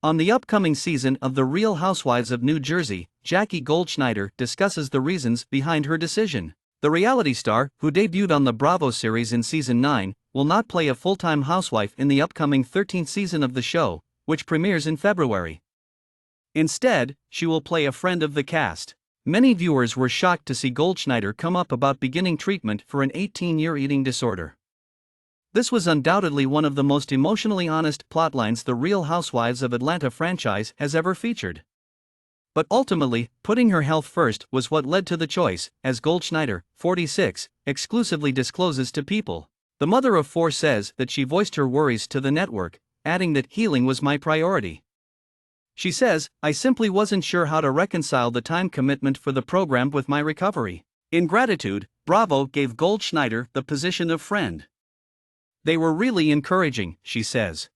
On the upcoming season of The Real Housewives of New Jersey, Jackie Goldschneider discusses the reasons behind her decision. The reality star, who debuted on the Bravo series in season 9, will not play a full-time housewife in the upcoming 13th season of the show, which premieres in February. Instead, she will play a friend of the cast. Many viewers were shocked to see Goldschneider come up about beginning treatment for an 18-year eating disorder. This was undoubtedly one of the most emotionally honest plotlines the Real Housewives of Atlanta franchise has ever featured. But ultimately, putting her health first was what led to the choice, as Goldschneider, 46, exclusively discloses to People. The mother of 4 says that she voiced her worries to the network, adding that healing was my priority. She says, "I simply wasn't sure how to reconcile the time commitment for the program with my recovery." In gratitude, Bravo gave Goldschneider the position of friend. "They were really encouraging," she says.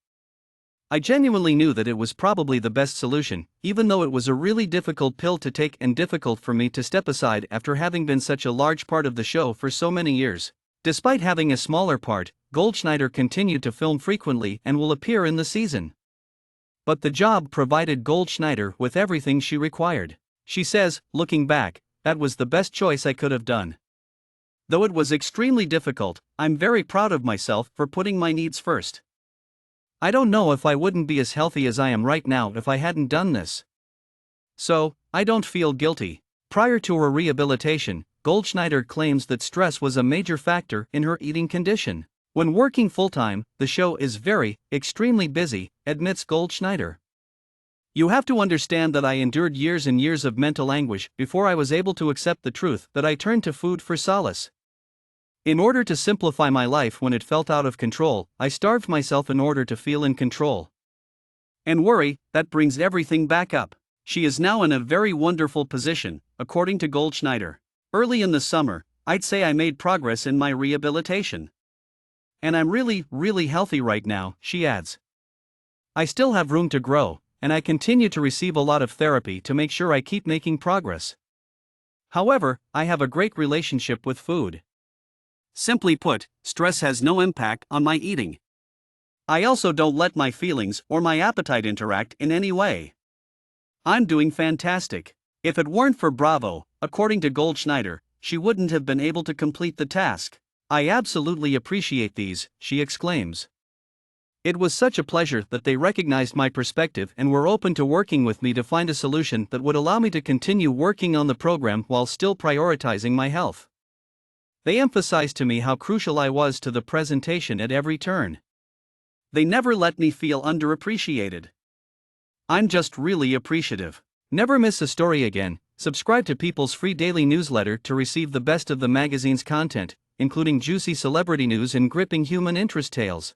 "I genuinely knew that it was probably the best solution, even though it was a really difficult pill to take and difficult for me to step aside after having been such a large part of the show for so many years." Despite having a smaller part, Goldschneider continued to film frequently and will appear in the season. But the job provided Goldschneider with everything she required. She says, "Looking back, that was the best choice I could have done. Though it was extremely difficult, I'm very proud of myself for putting my needs first. I don't know if I wouldn't be as healthy as I am right now if I hadn't done this. So, I don't feel guilty." Prior to her rehabilitation, Goldschneider claims that stress was a major factor in her eating condition. "When working full-time, the show is extremely busy," admits Goldschneider. "You have to understand that I endured years and years of mental anguish before I was able to accept the truth that I turned to food for solace. In order to simplify my life when it felt out of control, I starved myself in order to feel in control. And worry, that brings everything back up." She is now in a very wonderful position, according to Goldschneider. "Early in the summer, I'd say I made progress in my rehabilitation. And I'm really healthy right now," she adds. "I still have room to grow, and I continue to receive a lot of therapy to make sure I keep making progress. However, I have a great relationship with food. Simply put, stress has no impact on my eating. I also don't let my feelings or my appetite interact in any way. I'm doing fantastic. If it weren't for Bravo," according to Goldschneider, "she wouldn't have been able to complete the task. I absolutely appreciate these," she exclaims. "It was such a pleasure that they recognized my perspective and were open to working with me to find a solution that would allow me to continue working on the program while still prioritizing my health. They emphasized to me how crucial I was to the presentation at every turn. They never let me feel underappreciated. I'm just really appreciative." Never miss a story again. Subscribe to People's free daily newsletter to receive the best of the magazine's content, including juicy celebrity news and gripping human interest tales.